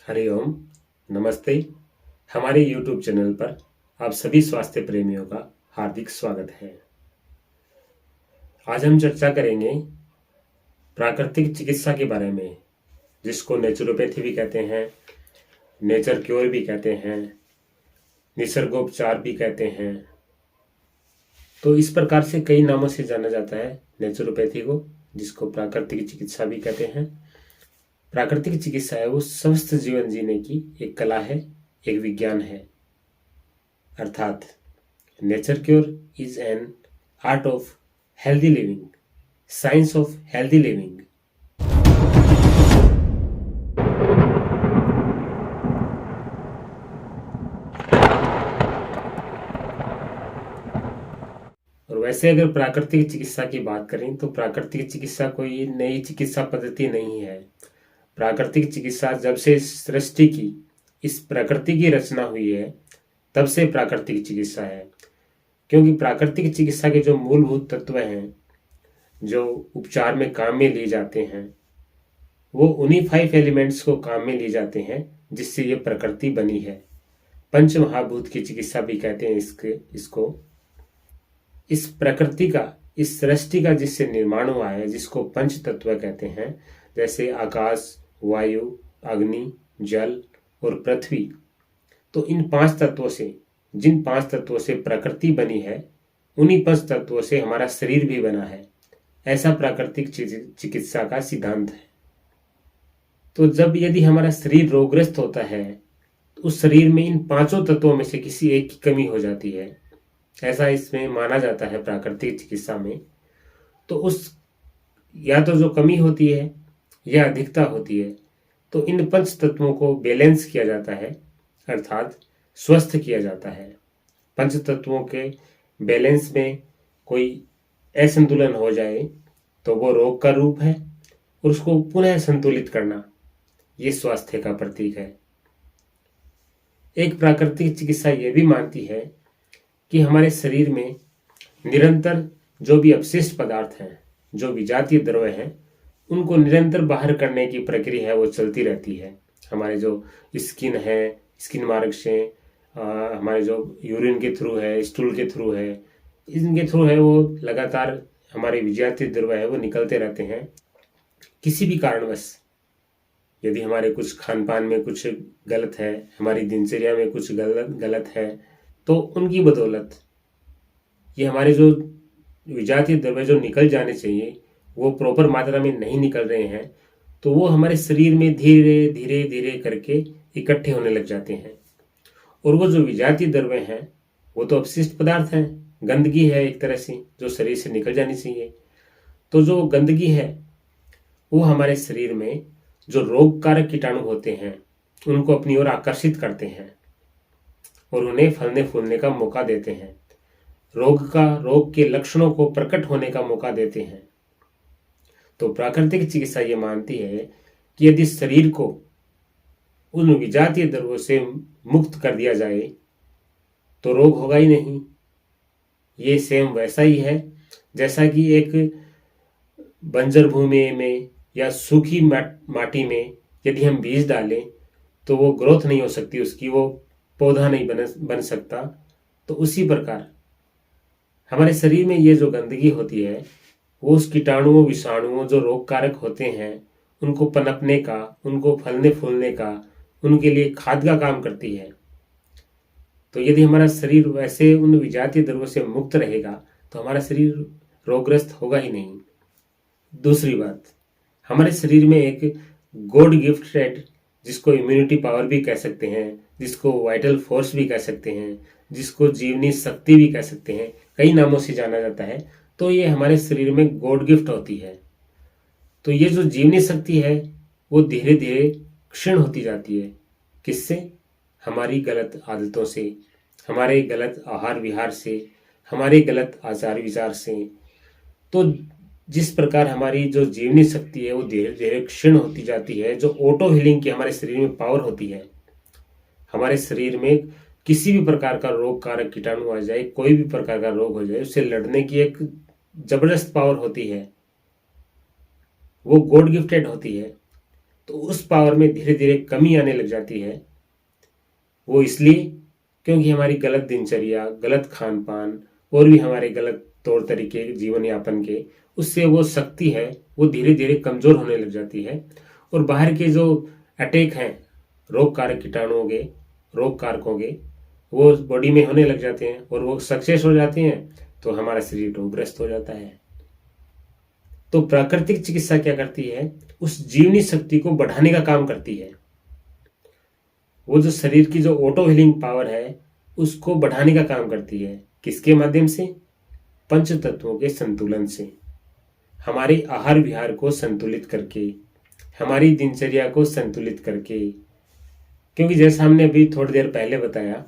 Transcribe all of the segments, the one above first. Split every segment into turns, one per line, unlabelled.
हरिओम। नमस्ते। हमारे YouTube channel पर आप सभी स्वास्थ्य प्रेमियों का हार्दिक स्वागत है। आज हम चर्चा करेंगे प्राकृतिक चिकित्सा के बारे में, जिसको नेचुरोपैथी भी कहते हैं, नेचर क्योर भी कहते हैं, निसर्गोपचार भी कहते हैं। तो इस प्रकार से कई नामों से जाना जाता है नेचुरोपैथी को, जिसको प्राकृतिक चिकित्सा भी कहते हैं। प्राकृतिक चिकित्सा है वो स्वस्थ जीवन जीने की एक कला है, एक विज्ञान है। अर्थात nature cure is an art of healthy living, science of healthy living. और वैसे अगर प्राकृतिक चिकित्सा की बात करें तो प्राकृतिक चिकित्सा कोई नई चिकित्सा पद्धति नहीं है। प्राकृतिक चिकित्सा जब से सृष्टि की, इस प्रकृति की रचना हुई है, तब से प्राकृतिक चिकित्सा है। क्योंकि प्राकृतिक चिकित्सा के जो मूलभूत तत्व हैं, जो उपचार में काम में लिए जाते हैं, वो उन्हीं 5 एलिमेंट्स को काम में लिए जाते हैं जिससे ये प्रकृति बनी है। पंच महाभूत की चिकित्सा भी कहते हैं इसको। इस प्रकृति का, इस सृष्टि का जिससे निर्माण हुआ है, जिसको पंच तत्व कहते हैं, जैसे आकाश, वायु, अग्नि, जल और पृथ्वी। तो इन 5 तत्वों से, जिन 5 तत्वों से प्रकृति बनी है, उन्हीं 5 तत्वों से हमारा शरीर भी बना है। ऐसा प्राकृतिक चिकित्सा का सिद्धांत है। तो जब यदि हमारा शरीर रोगग्रस्त होता है, तो उस शरीर में इन 5 तत्वों में से किसी एक की कमी हो जाती है, ऐसा इसमें माना जाता है प्राकृतिक चिकित्सा में। तो उस, या तो जो कमी होती है या अधिकता होती है, तो इन 5 तत्वों को बैलेंस किया जाता है, अर्थात स्वस्थ किया जाता है। 5 तत्वों के बैलेंस में कोई असंतुलन हो जाए तो वो रोग का रूप है, और उसको पुनः संतुलित करना, ये स्वास्थ्य का प्रतीक है। एक प्राकृतिक चिकित्सा ये भी मानती है कि हमारे शरीर में निरंतर जो भी अपशिष्ट पदार्थ हैं, जो विजातीय द्रव्य हैं, उनको निरंतर बाहर करने की प्रक्रिया है वो चलती रहती है। हमारे जो स्किन है, स्किन मार्ग से हमारे जो यूरिन के थ्रू है, स्टूल के थ्रू है, इनके थ्रू है, वो लगातार हमारे विजातीय द्रव्य है वो निकलते रहते हैं। किसी भी कारणवश यदि हमारे कुछ खान पान में कुछ गलत है, हमारी दिनचर्या में कुछ गलत है, तो उनकी बदौलत ये हमारे जो विजातीय द्रव्य जो निकल जाने चाहिए वो प्रॉपर मात्रा में नहीं निकल रहे हैं, तो वो हमारे शरीर में धीरे धीरे धीरे करके इकट्ठे होने लग जाते हैं। और वो जो विजातीय द्रव्य हैं वो तो अपशिष्ट पदार्थ हैं, गंदगी है एक तरह से, जो शरीर से निकल जानी चाहिए। तो जो गंदगी है वो हमारे शरीर में जो रोग कारक कीटाणु होते हैं उनको अपनी ओर आकर्षित करते हैं और उन्हें फलने फूलने का मौका देते हैं, रोग के लक्षणों को प्रकट होने का मौका देते हैं। तो प्राकृतिक चिकित्सा ये मानती है कि यदि शरीर को उन विजातीय द्रव्यों से मुक्त कर दिया जाए तो रोग होगा ही नहीं। ये सेम वैसा ही है जैसा कि एक बंजर भूमि में या सूखी माटी में यदि हम बीज डालें तो वो ग्रोथ नहीं हो सकती उसकी, वो पौधा नहीं बन सकता। तो उसी प्रकार हमारे शरीर में ये जो गंदगी होती है वो उस कीटाणुओं, विषाणुओं जो रोग कारक होते हैं उनको पनपने का, उनको फलने फूलने का, उनके लिए खाद का काम करती है। तो यदि हमारा शरीर वैसे उन विजातीय द्रव्यों से मुक्त रहेगा तो हमारा शरीर रोगग्रस्त होगा ही नहीं। दूसरी बात, हमारे शरीर में एक गॉड गिफ्टेड, जिसको इम्यूनिटी पावर भी कह सकते हैं, जिसको वाइटल फोर्स भी कह सकते हैं, जिसको जीवनी शक्ति भी कह सकते हैं, कई नामों से जाना जाता है। तो ये हमारे शरीर में गॉड गिफ्ट होती है। तो ये जो जीवनी शक्ति है वो धीरे धीरे क्षीण होती जाती है। किससे? हमारी गलत आदतों से, हमारे गलत आहार विहार से, हमारे गलत आचार विचार से। तो जिस प्रकार हमारी जो जीवनी शक्ति है वो धीरे धीरे क्षीण होती जाती है, जो ऑटो हीलिंग की हमारे शरीर में पावर होती है, हमारे शरीर में किसी भी प्रकार का रोग कारक कीटाणु आ जाए, कोई भी प्रकार का रोग हो जाए, उससे लड़ने की एक जबरदस्त पावर होती है, वो गॉड गिफ्टेड होती है। तो तो उस पावर में धीरे धीरे कमी आने लग जाती है। वो इसलिए क्योंकि हमारी गलत दिनचर्या, गलत खान पान और भी हमारे गलत तौर तरीके जीवन यापन के, उससे वो शक्ति है वो धीरे धीरे कमजोर होने लग जाती है। और बाहर के जो अटैक हैं रोग कारक कीटाणुओं के, रोग कारकों के, वो बॉडी में होने लग जाते हैं और वो सक्सेस हो जाते हैं, तो हमारा शरीर रोगग्रस्त हो जाता है। तो प्राकृतिक चिकित्सा क्या करती है, उस जीवनी शक्ति को बढ़ाने का काम करती है। वो जो शरीर की जो ऑटो हीलिंग पावर है उसको बढ़ाने का काम करती है। किसके माध्यम से? पंच तत्वों के संतुलन से, हमारे आहार विहार को संतुलित करके, हमारी दिनचर्या को संतुलित करके। क्योंकि जैसा हमने अभी थोड़ी देर पहले बताया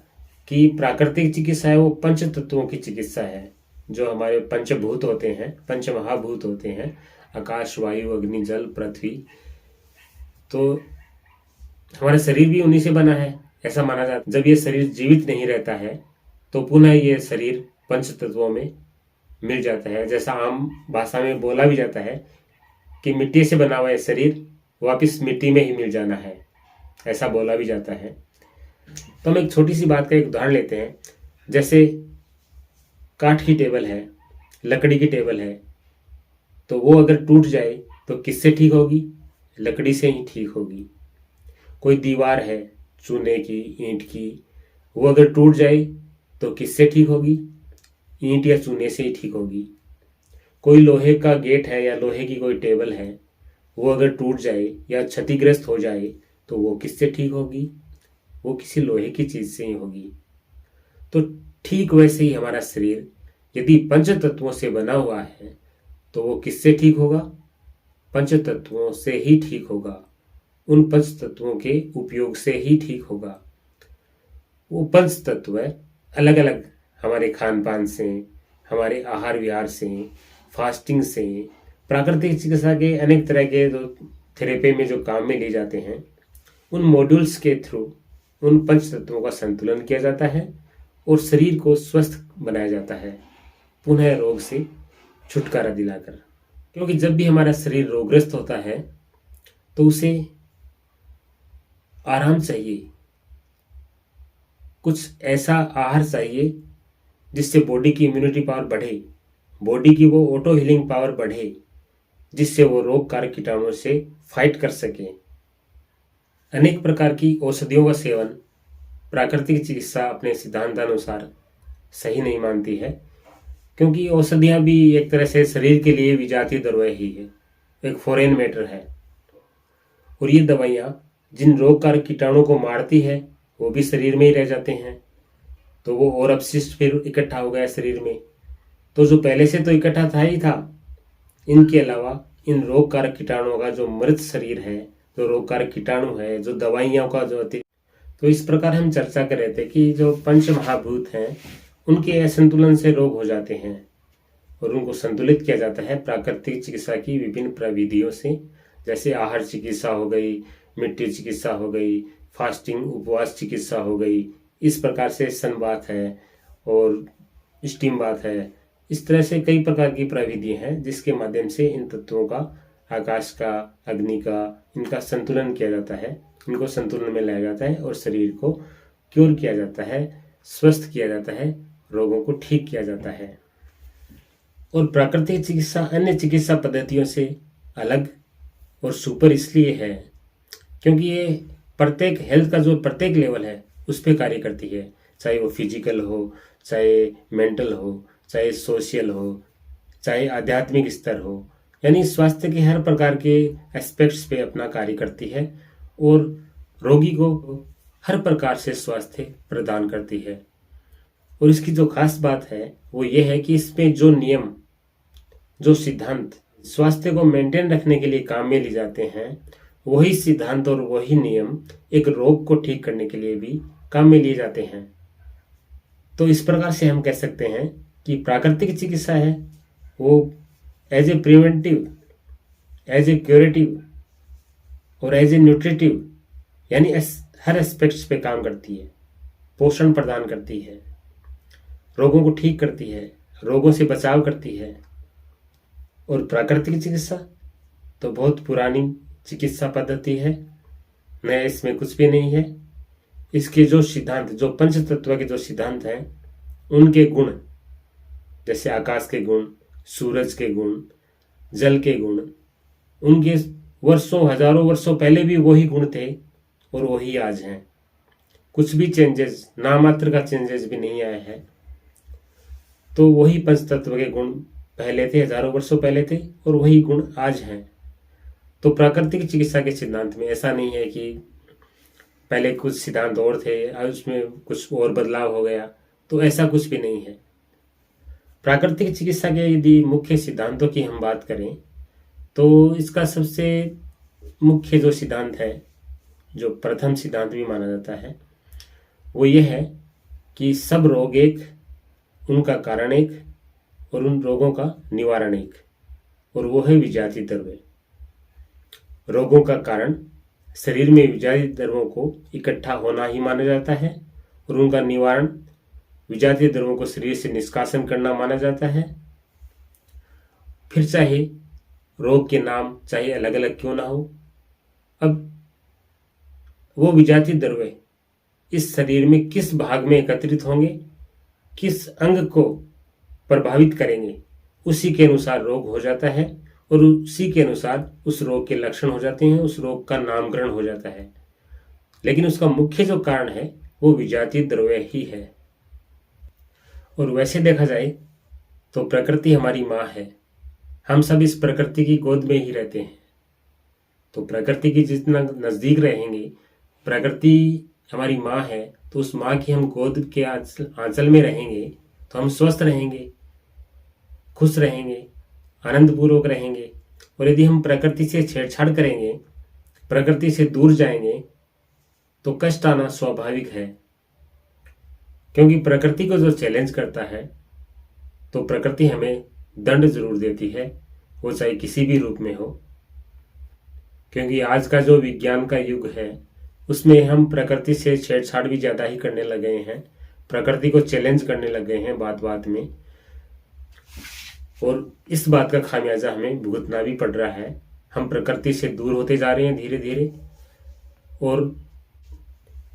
कि प्राकृतिक चिकित्सा है वो पंच तत्वों की चिकित्सा है। जो हमारे पंचभूत होते हैं, पंच महाभूत होते हैं, आकाश, वायु, अग्नि, जल, पृथ्वी, तो हमारा शरीर भी उन्हीं से बना है, ऐसा माना जाता है। जब ये शरीर जीवित नहीं रहता है तो पुनः ये शरीर पंच तत्वों में मिल जाता है। जैसा आम भाषा में बोला भी जाता है कि मिट्टी से बना हुआ है शरीर वापिस मिट्टी में ही मिल जाना है, ऐसा बोला भी जाता है। तो हम एक छोटी सी बात का एक उदाहरण लेते हैं। जैसे काठ की टेबल है, लकड़ी की टेबल है, तो वो अगर टूट जाए तो किससे ठीक होगी? लकड़ी से ही ठीक होगी। कोई दीवार है चूने की, ईंट की, वो अगर टूट जाए तो किससे ठीक होगी? ईंट या चूने से ही ठीक होगी। कोई लोहे का गेट है या लोहे की कोई टेबल है, वो अगर टूट जाए या क्षतिग्रस्त हो जाए तो वो किससे ठीक होगी? वो किसी लोहे की चीज से ही होगी। तो ठीक वैसे ही हमारा शरीर यदि पंच तत्वों से बना हुआ है तो वो किससे ठीक होगा? पंच तत्वों से ही ठीक होगा। उन पंच तत्वों के उपयोग से ही ठीक होगा। वो पंच तत्व अलग अलग हमारे खान पान से, हमारे आहार विहार से, फास्टिंग से, प्राकृतिक चिकित्सा के अनेक तरह के जो थेरेपी में जो काम में लिए जाते हैं, उन मॉड्यूल्स के थ्रू उन पंच तत्वों का संतुलन किया जाता है और शरीर को स्वस्थ बनाया जाता है, पुनः रोग से छुटकारा दिलाकर। क्योंकि जब भी हमारा शरीर रोगग्रस्त होता है तो उसे आराम चाहिए, कुछ ऐसा आहार चाहिए जिससे बॉडी की इम्यूनिटी पावर बढ़े, बॉडी की वो ऑटो हीलिंग पावर बढ़े, जिससे वो रोग कारक कीटाणुओं से फाइट कर सके। अनेक प्रकार की औषधियों का सेवन प्राकृतिक चिकित्सा अपने सिद्धांतानुसार सही नहीं मानती है, क्योंकि औषधियां भी एक तरह से शरीर के लिए विजातीय दवाई ही है, एक फॉरेन मैटर है। और ये दवाइयाँ जिन रोग कारक कीटाणुओं को मारती है वो भी शरीर में ही रह जाते हैं, तो वो और अपशिष्ट फिर इकट्ठा हो गया शरीर में, तो जो पहले से तो इकट्ठा था ही था। इनके अलावा इन रोग कारक कीटाणुओं का जो मृत शरीर है, जो रोग कारक कीटाणु है, जो दवाइयों का जो अति, तो इस प्रकार हम चर्चा कर रहे थे कि जो पंच महाभूत हैं उनके असंतुलन से रोग हो जाते हैं और उनको संतुलित किया जाता है प्राकृतिक चिकित्सा की विभिन्न प्रविधियों से। जैसे आहार चिकित्सा हो गई, मिट्टी चिकित्सा हो गई, फास्टिंग उपवास चिकित्सा हो गई, इस प्रकार से संवात है और स्टीम बात है। इस तरह से कई प्रकार की प्रविधि हैं जिसके माध्यम से इन तत्वों का, आकाश का, अग्नि का, इनका संतुलन किया जाता है, इनको संतुलन में लाया जाता है और शरीर को क्योर किया जाता है, स्वस्थ किया जाता है, रोगों को ठीक किया जाता है। और प्राकृतिक चिकित्सा अन्य चिकित्सा पद्धतियों से अलग और सुपर इसलिए है क्योंकि ये प्रत्येक हेल्थ का जो प्रत्येक लेवल है उस पर कार्य करती है, चाहे वो फिजिकल हो, चाहे मेंटल हो, चाहे सोशल हो, चाहे आध्यात्मिक स्तर हो, यानी स्वास्थ्य के हर प्रकार के एस्पेक्ट्स पे अपना कार्य करती है और रोगी को हर प्रकार से स्वास्थ्य प्रदान करती है। और इसकी जो खास बात है वो ये है कि इसमें जो नियम, जो सिद्धांत स्वास्थ्य को मेंटेन रखने के लिए काम में लिए जाते हैं, वही सिद्धांत और वही नियम एक रोग को ठीक करने के लिए भी काम में लिए जाते हैं। तो इस प्रकार से हम कह सकते हैं कि प्राकृतिक चिकित्सा है वो as a preventive, as a curative और एज ए न्यूट्रिटिव, यानी हर एस्पेक्ट्स पे काम करती है, पोषण प्रदान करती है, रोगों को ठीक करती है, रोगों से बचाव करती है। और प्राकृतिक चिकित्सा तो बहुत पुरानी चिकित्सा पद्धति है, नया इसमें कुछ भी नहीं है। इसके जो सिद्धांत, जो पंच तत्व के जो सिद्धांत हैं, उनके गुण, जैसे आकाश के गुण, सूरज के गुण, जल के गुण, उनके वर्षों हजारों वर्षों पहले भी वही गुण थे और वही आज हैं। कुछ भी चेंजेस, नामात्र का चेंजेस भी नहीं आया है। तो वही पंच तत्व के गुण पहले थे, हजारों वर्षों पहले थे, और वही गुण आज हैं। तो प्राकृतिक चिकित्सा के सिद्धांत में ऐसा नहीं है कि पहले कुछ सिद्धांत और थे, आज उसमें कुछ और बदलाव हो गया, तो ऐसा कुछ भी नहीं है। प्राकृतिक चिकित्सा के यदि मुख्य सिद्धांतों की हम बात करें तो इसका सबसे मुख्य जो सिद्धांत है, जो प्रथम सिद्धांत भी माना जाता है, वो ये है कि सब रोग एक, उनका कारण एक, और उन रोगों का निवारण एक, और वो है विजातीय द्रव्य। रोगों का कारण शरीर में विजातीय द्रव्यों को इकट्ठा होना ही माना जाता है, और उनका निवारण विजातीय द्रव्यों को शरीर से निष्कासन करना माना जाता है। फिर चाहे रोग के नाम चाहे अलग अलग क्यों ना हो, अब वो विजातीय द्रव्य इस शरीर में किस भाग में एकत्रित होंगे, किस अंग को प्रभावित करेंगे, उसी के अनुसार रोग हो जाता है, और उसी के अनुसार उस रोग के लक्षण हो जाते हैं, उस रोग का नामकरण हो जाता है। लेकिन उसका मुख्य जो कारण है वो विजातीय द्रव्य ही है। और वैसे देखा जाए तो प्रकृति हमारी माँ है, हम सब इस प्रकृति की गोद में ही रहते हैं। तो प्रकृति की जितना नज़दीक रहेंगे, प्रकृति हमारी माँ है, तो उस माँ की हम गोद के आंचल में रहेंगे तो हम स्वस्थ रहेंगे, खुश रहेंगे, आनंदपूर्वक रहेंगे। और यदि हम प्रकृति से छेड़छाड़ करेंगे, प्रकृति से दूर जाएंगे, तो कष्ट आना स्वाभाविक है। क्योंकि प्रकृति को जो चैलेंज करता है तो प्रकृति हमें दंड जरूर देती है, वो चाहे किसी भी रूप में हो। क्योंकि आज का जो विज्ञान का युग है उसमें हम प्रकृति से छेड़छाड़ भी ज़्यादा ही करने लगे हैं, प्रकृति को चैलेंज करने लगे हैं बात बात में, और इस बात का खामियाजा हमें भुगतना भी पड़ रहा है। हम प्रकृति से दूर होते जा रहे हैं धीरे धीरे, और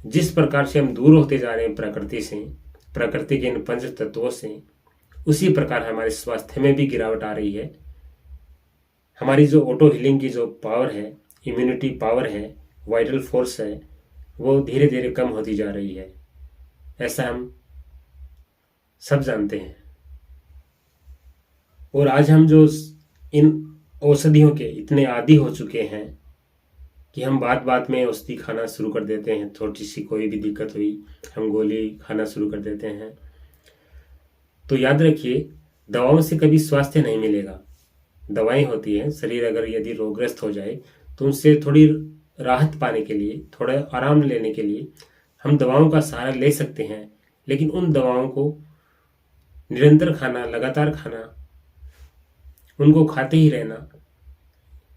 जिस प्रकार से हम दूर होते जा रहे हैं प्रकृति से, प्रकृति के इन पंच तत्वों से, उसी प्रकार हमारे स्वास्थ्य में भी गिरावट आ रही है। हमारी जो ऑटो हीलिंग की जो पावर है, इम्यूनिटी पावर है, वाइटल फोर्स है, वो धीरे धीरे कम होती जा रही है। ऐसा हम सब जानते हैं। और आज हम जो इन औषधियों के इतने आदी हो चुके हैं कि हम बात बात में औषधि खाना शुरू कर देते हैं। थोड़ी सी कोई भी दिक्कत हुई हम गोली खाना शुरू कर देते हैं। तो याद रखिए, दवाओं से कभी स्वास्थ्य नहीं मिलेगा। दवाएं होती हैं, शरीर अगर यदि रोगग्रस्त हो जाए तो उनसे थोड़ी राहत पाने के लिए, थोड़ा आराम लेने के लिए हम दवाओं का सहारा ले सकते हैं। लेकिन उन दवाओं को निरंतर खाना, लगातार खाना, उनको खाते ही रहना,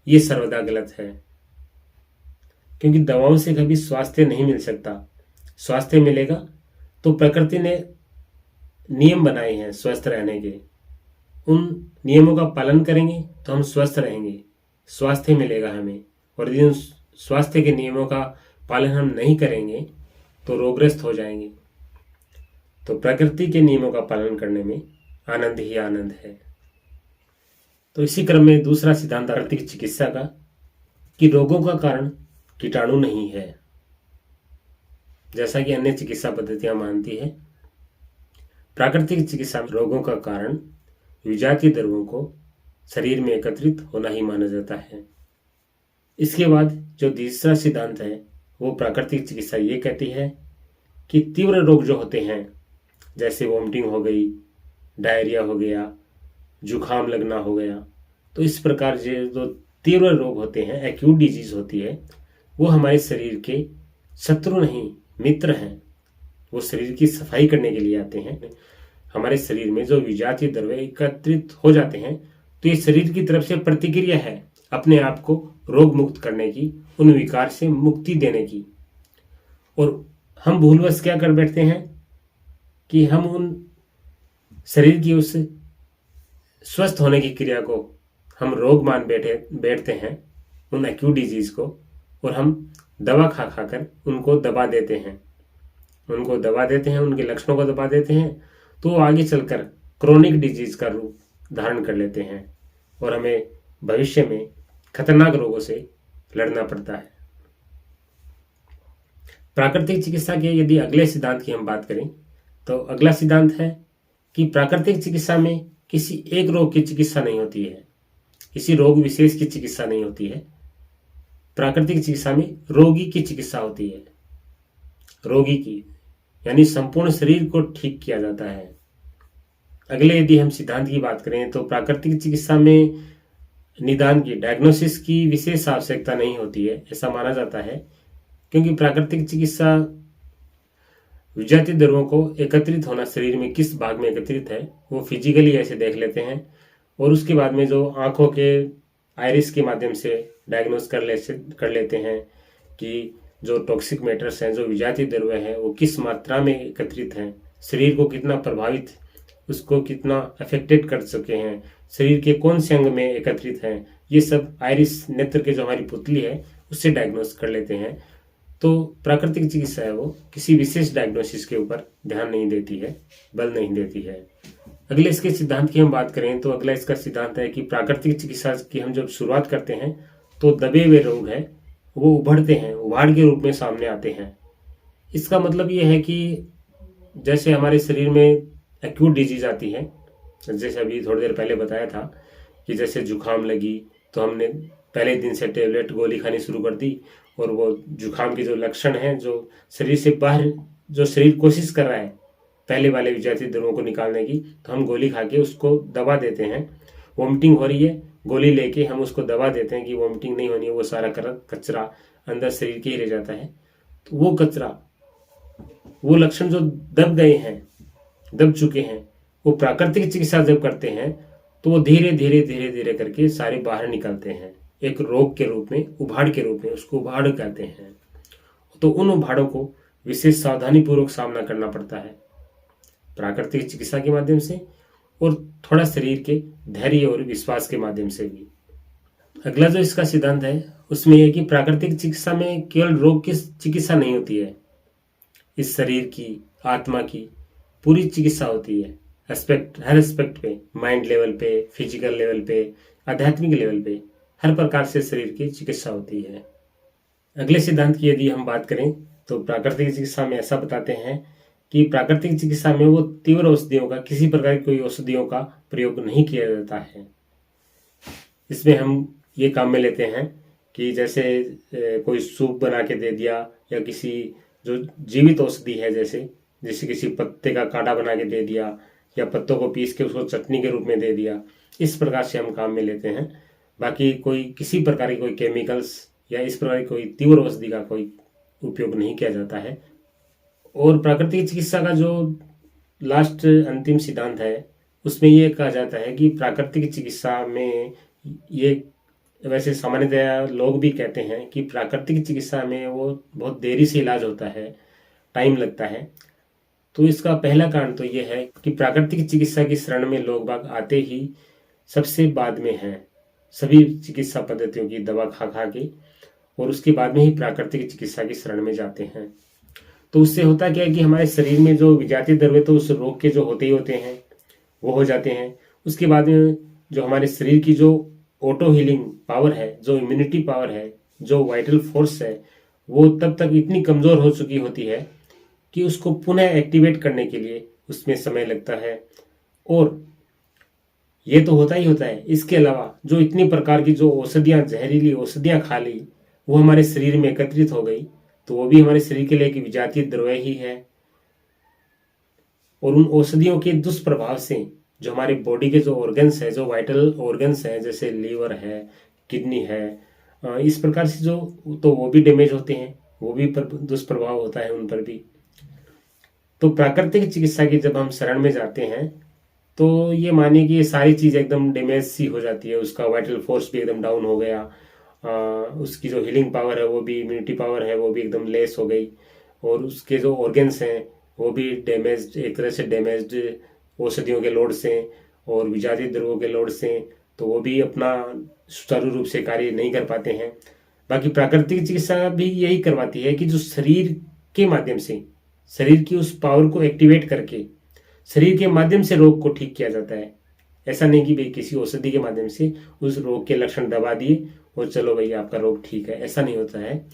ये सर्वदा गलत है। क्योंकि दवाओं से कभी स्वास्थ्य नहीं मिल सकता। स्वास्थ्य मिलेगा तो प्रकृति ने नियम बनाए हैं स्वस्थ रहने के, उन नियमों का पालन करेंगे तो हम स्वस्थ रहेंगे, स्वास्थ्य मिलेगा हमें। और यदि उन स्वास्थ्य के नियमों का पालन हम नहीं करेंगे तो रोगग्रस्त हो जाएंगे। तो प्रकृति के नियमों का पालन करने में आनंद ही आनंद है। तो इसी क्रम में दूसरा सिद्धांत प्राकृतिक चिकित्सा का, कि रोगों का कारण कीटाणु नहीं है। जैसा कि अन्य चिकित्सा पद्धतियां मानती है, प्राकृतिक चिकित्सा में रोगों का कारण विजातीय द्रव्यों को शरीर में एकत्रित होना ही माना जाता है। इसके बाद जो तीसरा सिद्धांत है वो प्राकृतिक चिकित्सा ये कहती है कि तीव्र रोग जो होते हैं, जैसे वोमिटिंग हो गई, डायरिया हो गया, जुखाम लगना हो गया, तो इस प्रकार जो तीव्र रोग होते हैं, एक्यूट डिजीज होती है, वो हमारे शरीर के शत्रु नहीं मित्र हैं। वो शरीर की सफाई करने के लिए आते हैं। हमारे शरीर में जो विजातीय द्रव्य एकत्रित हो जाते हैं तो ये शरीर की तरफ से प्रतिक्रिया है अपने आप को रोग मुक्त करने की, उन विकार से मुक्ति देने की। और हम भूलवश क्या कर बैठते हैं कि हम उन शरीर की उस स्वस्थ होने की क्रिया को हम रोग मान बैठते हैं, उन एक्यूट डिजीज को, और हम दवा खा खा कर उनको दबा देते हैं, उनके लक्षणों को दबा देते हैं, तो वो आगे चलकर क्रोनिक डिजीज का रूप धारण कर लेते हैं और हमें भविष्य में खतरनाक रोगों से लड़ना पड़ता है। प्राकृतिक चिकित्सा के यदि अगले सिद्धांत की हम बात करें तो अगला सिद्धांत है कि प्राकृतिक चिकित्सा में किसी एक रोग की चिकित्सा नहीं होती है, किसी रोग विशेष की चिकित्सा नहीं होती है। प्राकृतिक चिकित्सा में रोगी की चिकित्सा होती है, रोगी की, यानी संपूर्ण शरीर को ठीक किया जाता है। अगले यदि हम सिद्धांत की बात करें तो प्राकृतिक चिकित्सा में निदान की, डायग्नोसिस की विशेष आवश्यकता नहीं होती है, ऐसा माना जाता है, क्योंकि प्राकृतिक चिकित्सा विजातीय द्रव्यों को एकत्रित होना, शरीर में किस भाग में एकत्रित है वो फिजिकली ऐसे देख लेते हैं, और उसके बाद में जो आंखों के आइरिस के माध्यम से डायग्नोस कर लेते हैं कि जो टॉक्सिक मैटर्स हैं, जो विजातीय द्रव्य हैं, वो किस मात्रा में एकत्रित हैं, शरीर को कितना प्रभावित, उसको कितना अफेक्टेड कर चुके हैं, शरीर के कौन से अंग में एकत्रित हैं, ये सब आइरिस, नेत्र के जो हमारी पुतली है उससे डायग्नोस कर लेते हैं। तो प्राकृतिक चिकित्सा है वो किसी विशेष डायग्नोसिस के ऊपर ध्यान नहीं देती है, बल नहीं देती है। अगले इसके सिद्धांत की हम बात करें तो अगला इसका सिद्धांत है कि प्राकृतिक चिकित्सा की हम जब शुरुआत करते हैं तो दबे हुए रोग है वो उभरते हैं, उभाड़ के रूप में सामने आते हैं। इसका मतलब ये है कि जैसे हमारे शरीर में एक्यूट डिजीज आती है, जैसे अभी थोड़ी देर पहले बताया था कि जैसे जुकाम लगी तो हमने पहले दिन से टेबलेट गोली खानी शुरू कर दी, और वो जुकाम के जो लक्षण हैं, जो शरीर से बाहर, जो शरीर कोशिश कर रहा है पहले वाले विजातीय द्रव्यों को निकालने की, तो हम गोली खा के उसको दबा देते हैं। वॉमिटिंग हो रही है, गोली लेके हम उसको दबा देते हैं कि वॉमिटिंग नहीं होनी है, वो सारा कचरा अंदर शरीर के ही रह जाता है। तो वो कचरा, वो लक्षण जो दब गए हैं, दब चुके हैं, वो प्राकृतिक चिकित्सा जब करते हैं तो वो धीरे धीरे धीरे धीरे करके सारे बाहर निकलते हैं, एक रोग के रूप में, उभाड़ के रूप में, उसको उभाड़ कहते हैं। तो उन उभाड़ों को विशेष सावधानी पूर्वक सामना करना पड़ता है प्राकृतिक चिकित्सा के माध्यम से, और थोड़ा शरीर के धैर्य और विश्वास के माध्यम से भी। अगला जो इसका सिद्धांत है उसमें यह कि प्राकृतिक चिकित्सा में केवल रोग की चिकित्सा नहीं होती है, इस शरीर की, आत्मा की पूरी चिकित्सा होती है, हर एस्पेक्ट पे, माइंड लेवल पे, फिजिकल लेवल पे, आध्यात्मिक लेवल पे, हर प्रकार से शरीर की चिकित्सा होती है। अगले सिद्धांत की यदि हम बात करें तो प्राकृतिक चिकित्सा में ऐसा बताते हैं कि प्राकृतिक चिकित्सा में वो तीव्र औषधियों का, किसी प्रकार की कोई औषधियों का प्रयोग नहीं किया जाता है। इसमें हम ये काम में लेते हैं कि जैसे कोई सूप बना के दे दिया, या किसी जो जीवित औषधि है, जैसे किसी पत्ते का काढ़ा बना के दे दिया, या पत्तों को पीस के उसको चटनी के रूप में दे दिया, इस प्रकार से हम काम में लेते हैं। बाकी कोई किसी प्रकार की कोई केमिकल्स या इस प्रकार की कोई तीव्र औषधि का कोई उपयोग नहीं किया जाता है। और प्राकृतिक चिकित्सा का जो लास्ट अंतिम सिद्धांत है उसमें ये कहा जाता है कि प्राकृतिक चिकित्सा में, ये वैसे सामान्यतः लोग भी कहते हैं कि प्राकृतिक चिकित्सा में वो बहुत देरी से इलाज होता है, टाइम लगता है। तो इसका पहला कारण तो ये है कि प्राकृतिक चिकित्सा की शरण में लोग बाग आते ही सबसे बाद में हैं, सभी चिकित्सा पद्धतियों की दवा खा खा के, और उसके बाद में ही प्राकृतिक चिकित्सा की शरण में जाते हैं। तो उससे होता क्या है कि हमारे शरीर में जो विजातीय द्रव्य तो उस रोग के जो होते ही होते हैं वो हो जाते हैं। उसके बाद में जो हमारे शरीर की जो ऑटो हीलिंग पावर है, जो इम्यूनिटी पावर है, जो वाइटल फोर्स है, वो तब तक इतनी कमजोर हो चुकी होती है कि उसको पुनः एक्टिवेट करने के लिए उसमें समय लगता है। और ये तो होता ही होता है, इसके अलावा जो इतनी प्रकार की जो औषधियां, जहरीली औषधियां खा ली, वो हमारे शरीर में एकत्रित हो गई, तो वो भी हमारे शरीर के लिए एक विजातीय द्रव्य ही है। और उन औषधियों के दुष्प्रभाव से जो हमारे बॉडी के जो ऑर्गन्स है, जो वाइटल ऑर्गन्स है, जैसे लीवर है, किडनी है, इस प्रकार से जो, तो वो भी डैमेज होते हैं, वो भी दुष्प्रभाव होता है उन पर भी। तो प्राकृतिक चिकित्सा की जब हम शरण में जाते हैं तो ये मानिए कि ये सारी चीज़ एकदम डैमेज सी हो जाती है, उसका वाइटल फोर्स भी एकदम डाउन हो गया, उसकी जो हीलिंग पावर है वो भी, इम्यूनिटी पावर है वो भी एकदम लेस हो गई, और उसके जो ऑर्गन्स हैं वो भी डैमेज्ड, एक तरह से डैमेज्ड औषधियों के लोड से और विजातीय द्रव्यों के लोड से, तो वो भी अपना सुचारू रूप से कार्य नहीं कर पाते हैं। बाकी प्राकृतिक चिकित्सा भी यही करवाती है कि जो शरीर के माध्यम से, शरीर की उस पावर को एक्टिवेट करके शरीर के माध्यम से रोग को ठीक किया जाता है। ऐसा नहीं कि भाई किसी औषधि के माध्यम से उस रोग के लक्षण दबा दिए और चलो भाई आपका रोग ठीक है, ऐसा नहीं होता है।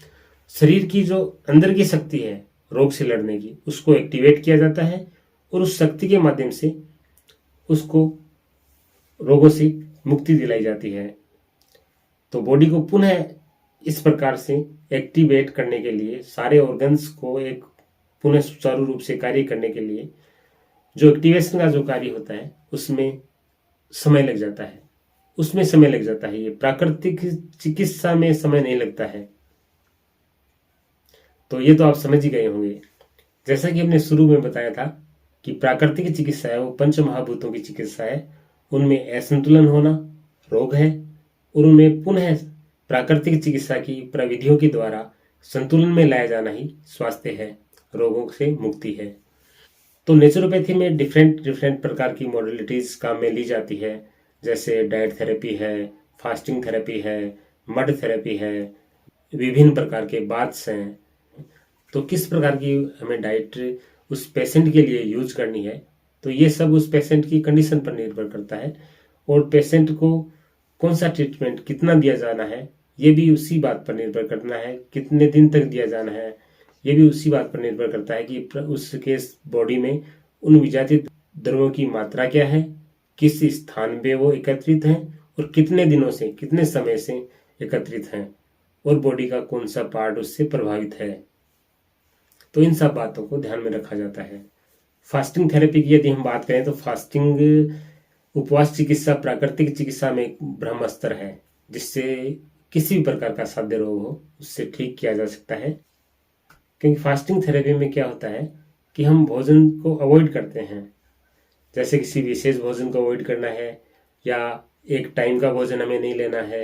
शरीर की जो अंदर की शक्ति है रोग से लड़ने की, उसको एक्टिवेट किया जाता है और उस शक्ति के माध्यम से उसको रोगों से मुक्ति दिलाई जाती है। तो बॉडी को पुनः इस प्रकार से एक्टिवेट करने के लिए, सारे ऑर्गन्स को एक पुनः सुचारू रूप से कार्य करने के लिए जो एक्टिवेशन का जो कार्य होता है उसमें समय लग जाता है, उसमें समय लग जाता है। ये प्राकृतिक चिकित्सा में समय नहीं लगता है। तो ये तो आप समझ ही गए होंगे। जैसा कि हमने शुरू में बताया था कि प्राकृतिक चिकित्सा है वो पंच महाभूतों की चिकित्सा है। उनमें असंतुलन होना रोग है और उनमें पुनः प्राकृतिक चिकित्सा की प्रविधियों के द्वारा संतुलन में लाया जाना ही स्वास्थ्य है, रोगों से मुक्ति है। तो नेचुरोपैथी में डिफरेंट डिफरेंट प्रकार की मॉडलिटीज काम में ली जाती है। जैसे डाइट थेरेपी है, फास्टिंग थेरेपी है, मड थेरेपी है, विभिन्न प्रकार के बाथ्स हैं। तो किस प्रकार की हमें डाइट उस पेशेंट के लिए यूज करनी है, तो ये सब उस पेशेंट की कंडीशन पर निर्भर करता है। और पेशेंट को कौन सा ट्रीटमेंट कितना दिया जाना है ये भी उसी बात पर निर्भर करना है। कितने दिन तक दिया जाना है ये भी उसी बात पर निर्भर करता है कि उसके बॉडी में उन विजातीय द्रव्यों की मात्रा क्या है, किस स्थान पे वो एकत्रित हैं और कितने दिनों से, कितने समय से एकत्रित हैं और बॉडी का कौन सा पार्ट उससे प्रभावित है। तो इन सब बातों को ध्यान में रखा जाता है। फास्टिंग थेरेपी की यदि हम बात करें तो फास्टिंग उपवास चिकित्सा प्राकृतिक चिकित्सा में एक ब्रह्मास्त्र है, जिससे किसी भी प्रकार का साध्य रोग हो उससे ठीक किया जा सकता है। क्योंकि फास्टिंग थेरेपी में क्या होता है कि हम भोजन को अवॉइड करते हैं। जैसे किसी विशेष भोजन को अवॉइड करना है, या एक टाइम का भोजन हमें नहीं लेना है,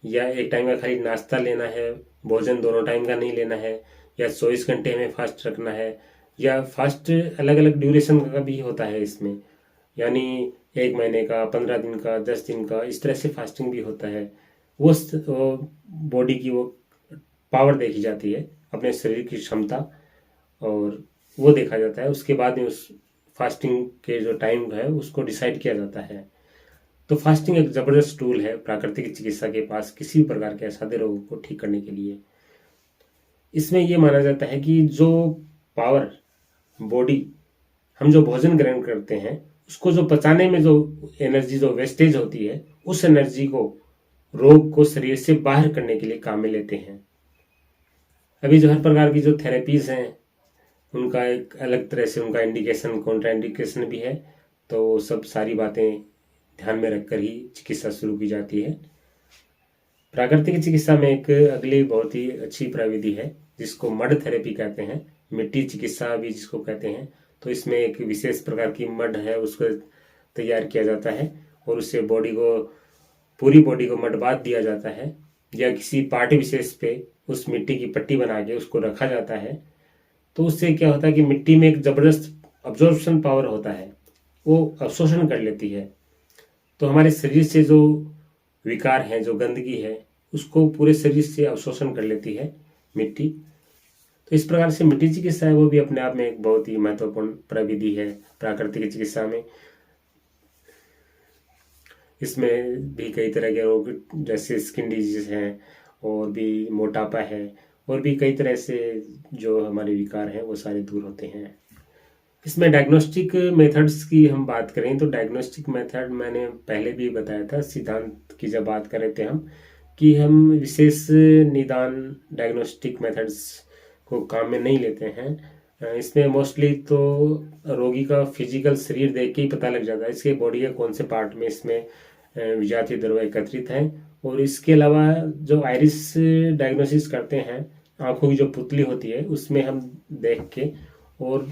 या एक टाइम का खाली नाश्ता लेना है, भोजन दोनों टाइम का नहीं लेना है, या 24 घंटे हमें फास्ट रखना है, या फास्ट अलग अलग ड्यूरेशन का भी होता है इसमें, यानी 1 महीने का, 15 दिन का, 10 दिन का, इस तरह से फास्टिंग भी होता है। वो बॉडी की वो पावर देखी जाती है, अपने शरीर की क्षमता, और वो देखा जाता है। उसके बाद में उस फास्टिंग के जो टाइम है उसको डिसाइड किया जाता है। तो फास्टिंग एक जबरदस्त टूल है प्राकृतिक चिकित्सा के पास किसी भी प्रकार के असाध्य रोगों को ठीक करने के लिए। इसमें यह माना जाता है कि जो पावर बॉडी, हम जो भोजन ग्रहण करते हैं उसको जो पचाने में जो एनर्जी, जो वेस्टेज होती है, उस एनर्जी को रोग को शरीर से बाहर करने के लिए काम में लेते हैं। अभी जो हर प्रकार की जो थेरेपीज हैं उनका एक अलग तरह से उनका इंडिकेशन, कॉन्ट्रा इंडिकेशन भी है। तो सब सारी बातें ध्यान में रखकर ही चिकित्सा शुरू की जाती है। प्राकृतिक चिकित्सा में एक अगली बहुत ही अच्छी प्रविधि है जिसको मड थेरेपी कहते हैं, मिट्टी चिकित्सा भी जिसको कहते हैं। तो इसमें एक विशेष प्रकार की मड है, उसको तैयार किया जाता है और उससे बॉडी को, पूरी बॉडी को मड बांध दिया जाता है, या किसी पार्ट विशेष पे उस मिट्टी की पट्टी बना के उसको रखा जाता है। तो उससे क्या होता है कि मिट्टी में एक जबरदस्त अब्जॉर्प्शन पावर होता है, वो अवशोषण कर लेती है। तो हमारे शरीर से जो विकार है, जो गंदगी है, उसको पूरे शरीर से अवशोषण कर लेती है मिट्टी। तो इस प्रकार से मिट्टी चिकित्सा है वो भी अपने आप में एक बहुत ही महत्वपूर्ण प्रविधि है प्राकृतिक चिकित्सा में। इसमें भी कई तरह के रोग जैसे स्किन डिजीज हैं, और भी मोटापा है, और भी कई तरह से जो हमारे विकार हैं वो सारे दूर होते हैं। इसमें डायग्नोस्टिक मेथड्स की हम बात करें तो डायग्नोस्टिक मेथड मैंने पहले भी बताया था, सिद्धांत की जब बात कर रहे थे हम, कि हम विशेष निदान डायग्नोस्टिक मेथड्स को काम में नहीं लेते हैं। इसमें मोस्टली तो रोगी का फिजिकल शरीर देख के ही पता लग जाता है इसके बॉडी के कौन से पार्ट में इसमें विजातीय द्रव्य एकत्रित हैं। और इसके अलावा जो आइरिस डायग्नोसिस करते हैं, आंखों की जो पुतली होती है उसमें हम देख के और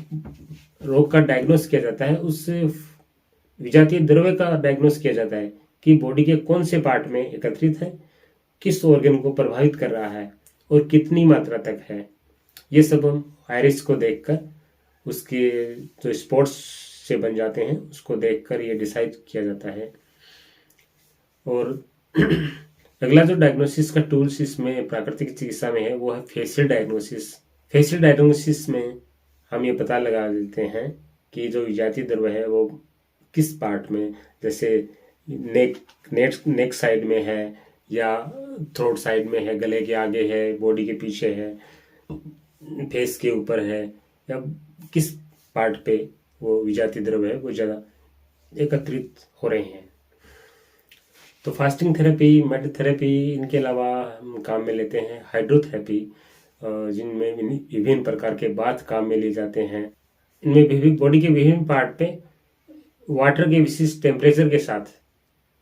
रोग का डायग्नोस किया जाता है, उस विजातीय द्रव्य का डायग्नोस किया जाता है कि बॉडी के कौन से पार्ट में एकत्रित है, किस ऑर्गन को प्रभावित कर रहा है और कितनी मात्रा तक है। ये सब हम आइरिस को देखकर, उसके जो स्पॉट्स से बन जाते हैं उसको देखकर ये डिसाइड किया जाता है। और अगला जो डायग्नोसिस का टूल्स इसमें प्राकृतिक चिकित्सा में है वो है फेशियल डायग्नोसिस। फेशियल डायग्नोसिस में हम ये पता लगा देते हैं कि जो विजातीय द्रव्य है वो किस पार्ट में, जैसे नेक साइड में है या थ्रोट साइड में है, गले के आगे है, बॉडी के पीछे है, फेस के ऊपर है, या किस पार्ट पे वो विजातीय द्रव्य है वो ज़्यादा एकत्रित हो रहे हैं। तो फास्टिंग थेरेपी, मेड थेरेपी, इनके अलावा हम काम में लेते हैं हाइड्रोथेरेपी, जिनमें विभिन्न प्रकार के बाथ काम में लिए जाते हैं। इनमें विभिन्न बॉडी के विभिन्न पार्ट पे वाटर के विशिष्ट टेम्परेचर के साथ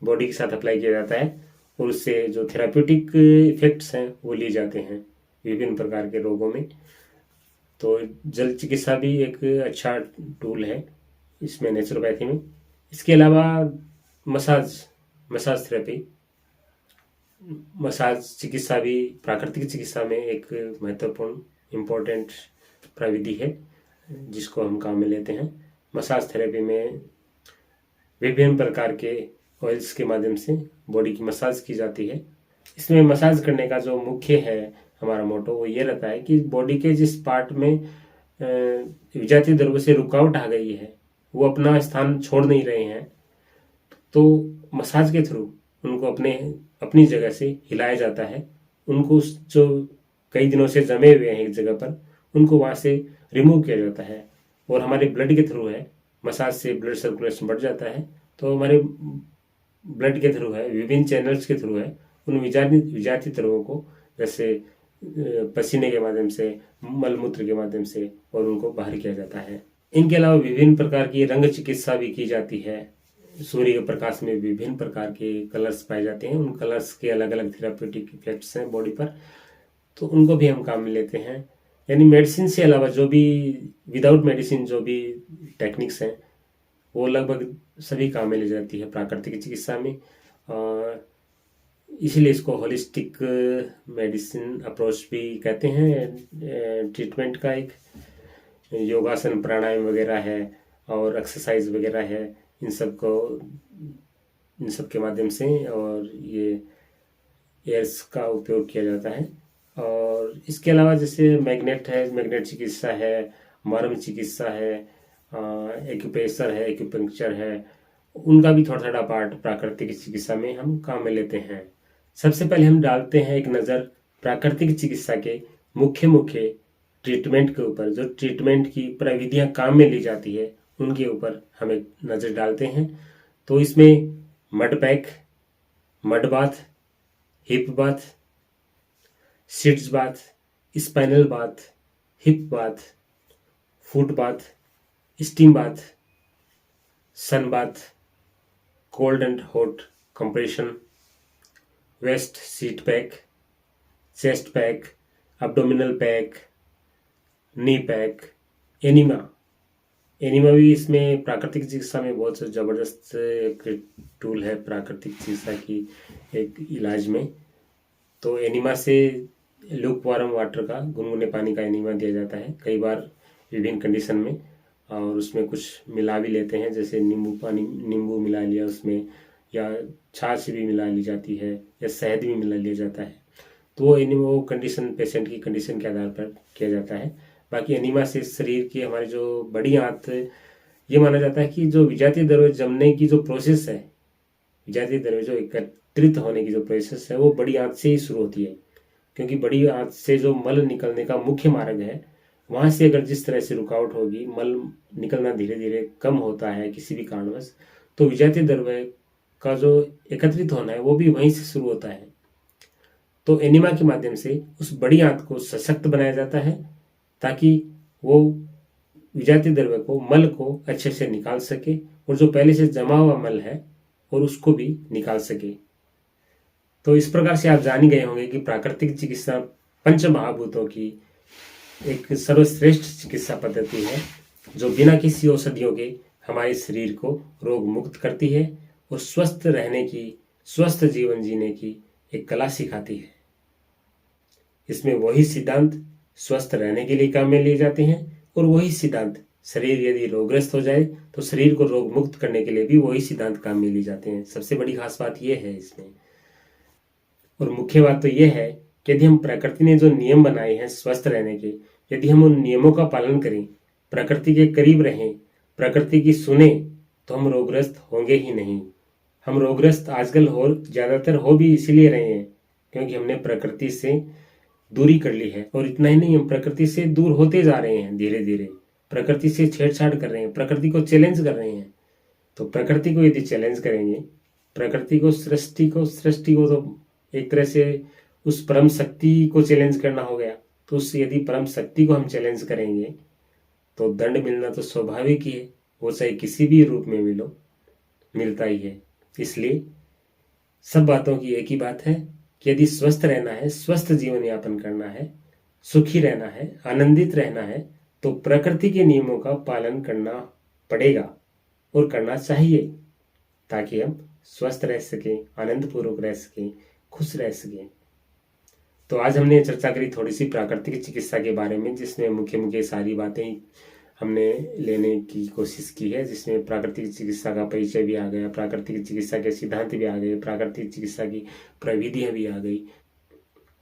बॉडी के साथ अप्लाई किया जाता है और उससे जो थेराप्यूटिक इफेक्ट्स हैं वो लिए जाते हैं विभिन्न प्रकार के रोगों में। तो जल चिकित्सा भी एक अच्छा टूल है इसमें नेचुरोपैथी में। इसके अलावा मसाज थेरेपी, मसाज चिकित्सा भी प्राकृतिक चिकित्सा में एक महत्वपूर्ण इम्पोर्टेंट प्रविधि है जिसको हम काम में लेते हैं। मसाज थेरेपी में विभिन्न प्रकार के ऑयल्स के माध्यम से बॉडी की मसाज की जाती है। इसमें मसाज करने का जो मुख्य है हमारा मोटो वो ये रहता है कि बॉडी के जिस पार्ट में विजातीय द्रव्य से रुकावट आ गई है, वो अपना स्थान छोड़ नहीं रहे हैं, तो मसाज के थ्रू उनको अपनी जगह से हिलाया जाता है। उनको जो कई दिनों से जमे हुए हैं एक जगह पर, उनको वहाँ से रिमूव किया जाता है और हमारे ब्लड के थ्रू है। मसाज से ब्लड सर्कुलेशन बढ़ जाता है, तो हमारे ब्लड के थ्रू है, विभिन्न चैनल्स के थ्रू है, उन विजातीय द्रव्यों को जैसे पसीने के माध्यम से, मलमूत्र के माध्यम से और उनको बाहर किया जाता है। इनके अलावा विभिन्न प्रकार की रंग चिकित्सा भी की जाती है। सूर्य के प्रकाश में विभिन्न प्रकार के कलर्स पाए जाते हैं, उन कलर्स के अलग अलग थेराप्यूटिक इफेक्ट्स हैं बॉडी पर, तो उनको भी हम काम में लेते हैं। यानी मेडिसिन से अलावा जो भी विदाउट मेडिसिन जो भी टेक्निक्स हैं वो लगभग सभी काम में ले जाती है प्राकृतिक चिकित्सा में। इसीलिए इसको होलिस्टिक मेडिसिन अप्रोच भी कहते हैं। ट्रीटमेंट का एक योगासन, प्राणायाम वगैरह है और एक्सरसाइज वगैरह है, इन सब के माध्यम से और ये एयर्स का उपयोग किया जाता है। और इसके अलावा जैसे मैग्नेट चिकित्सा है, मर्म चिकित्सा है, एक्यूप्रेशर है, एक्यूपंक्चर है, उनका भी थोड़ा थोड़ा पार्ट प्राकृतिक चिकित्सा में हम काम में लेते हैं। सबसे पहले हम डालते हैं एक नज़र प्राकृतिक चिकित्सा के मुख्य ट्रीटमेंट के ऊपर। जो ट्रीटमेंट की प्रविधियां काम में ली जाती है उनके ऊपर हम एक नज़र डालते हैं। तो इसमें mud pack, mud bath, hip bath, sitz bath, spinal bath, hip bath, foot bath, steam bath, sun bath, cold and hot compression, waist seat pack, chest pack, abdominal pack, knee pack, enema भी इसमें प्राकृतिक चिकित्सा में बहुत ज़बरदस्त एक tool है प्राकृतिक चिकित्सा की एक इलाज में। तो एनिमा से लूक वार्म वाटर का, गुनगुने पानी का एनिमा दिया जाता है कई बार विभिन्न कंडीशन में, और उसमें कुछ मिला भी लेते हैं, जैसे नींबू मिला लिया उसमें, या छाछ भी मिला ली जाती है, या शहद भी मिला लिया जाता है। तो वो कंडीशन, पेशेंट की कंडीशन के आधार पर किया जाता है। बाकी एनीमा से शरीर की हमारी जो बड़ी आंत, ये माना जाता है कि जो विजातीय द्रव्य जमने की जो प्रोसेस है, विजातीय द्रव्य जो एकत्रित होने की जो प्रोसेस है वो बड़ी आंत से ही शुरू होती है, क्योंकि बड़ी आंत से जो मल निकलने का मुख्य मार्ग है, वहाँ से अगर जिस तरह से रुकावट होगी, मल निकलना धीरे धीरे कम होता है किसी भी कारणवश, तो विजातीय द्रव्य का जो एकत्रित होना है वो भी वहीं से शुरू होता है। तो एनिमा के माध्यम से उस बड़ी आंत को सशक्त बनाया जाता है ताकि वो विजातीय द्रव्य को, मल को अच्छे से निकाल सके, और जो पहले से जमा हुआ मल है और उसको भी निकाल सके। तो इस प्रकार से आप जान ही गए होंगे कि प्राकृतिक चिकित्सा पंच महाभूतों की एक सर्वश्रेष्ठ चिकित्सा पद्धति है, जो बिना किसी औषधियों के हमारे शरीर को रोग मुक्त करती है और स्वस्थ रहने की, स्वस्थ जीवन जीने की एक कला सिखाती है। इसमें वही सिद्धांत स्वस्थ रहने के लिए काम में लिए जाते हैं और वही सिद्धांत शरीर यदि रोगग्रस्त हो जाए तो शरीर को रोग मुक्त करने के लिए भी वही सिद्धांत काम में लिए जाते हैं। सबसे बड़ी खास बात यह है इसमें। और मुख्य बात तो यह है कि यदि हम प्रकृति ने जो नियम बनाए हैं स्वस्थ रहने के, यदि हम उन नियमों का पालन करें, प्रकृति के करीब रहें, प्रकृति की सुने, तो हम रोगग्रस्त होंगे ही नहीं। हम रोगग्रस्त आजकल ज्यादातर हो भी इसीलिए रहे हैं क्योंकि हमने प्रकृति से दूरी कर ली है। और इतना ही नहीं, हम प्रकृति से दूर होते जा रहे हैं धीरे धीरे, प्रकृति से छेड़छाड़ कर रहे हैं, प्रकृति को चैलेंज कर रहे हैं। तो प्रकृति को यदि चैलेंज करेंगे, प्रकृति को, सृष्टि को तो एक तरह से उस परम शक्ति को चैलेंज करना हो गया। तो उस यदि परम शक्ति को हम चैलेंज करेंगे तो दंड मिलना तो स्वाभाविक ही है, वो चाहे किसी भी रूप में मिलता ही है। इसलिए सब बातों की एक ही बात है कि यदि स्वस्थ रहना है, स्वस्थ जीवन यापन करना है, सुखी रहना है, आनंदित रहना है, तो प्रकृति के नियमों का पालन करना पड़ेगा और करना चाहिए, ताकि हम स्वस्थ रह सकें, आनंद पूर्वक रह सकें, खुश रह सकें। तो आज हमने चर्चा करी थोड़ी सी प्राकृतिक चिकित्सा के बारे में, जिसमें मुख्य सारी बातें हमने लेने की कोशिश की है, जिसमें प्राकृतिक चिकित्सा का परिचय भी आ गया, प्राकृतिक चिकित्सा के सिद्धांत भी आ गए, प्राकृतिक चिकित्सा की प्रविधियां भी आ गई।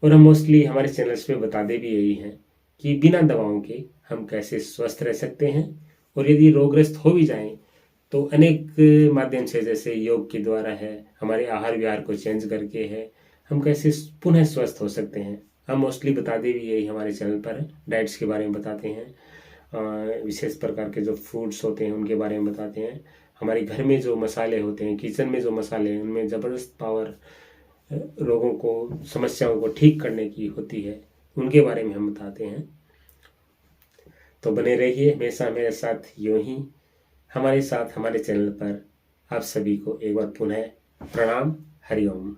और हम मोस्टली हमारे चैनल्स पे बताते भी यही हैं कि बिना दवाओं के हम कैसे स्वस्थ रह सकते हैं, और यदि रोगग्रस्त हो भी जाएं तो अनेक माध्यम से, जैसे योग के द्वारा है, हमारे आहार विहार को चेंज करके है, हम कैसे पुनः स्वस्थ हो सकते हैं। हम मोस्टली बताते भी यही हमारे चैनल पर डाइट्स के बारे में बताते हैं, विशेष प्रकार के जो फूड्स होते हैं उनके बारे में बताते हैं। हमारे घर में जो मसाले होते हैं, किचन में जो मसाले हैं, उनमें ज़बरदस्त पावर रोगों को, समस्याओं को ठीक करने की होती है, उनके बारे में हम बताते हैं। तो बने रहिए हमेशा मेरे साथ यूं ही, हमारे साथ हमारे चैनल पर। आप सभी को एक बार पुनः प्रणाम। हरिओम।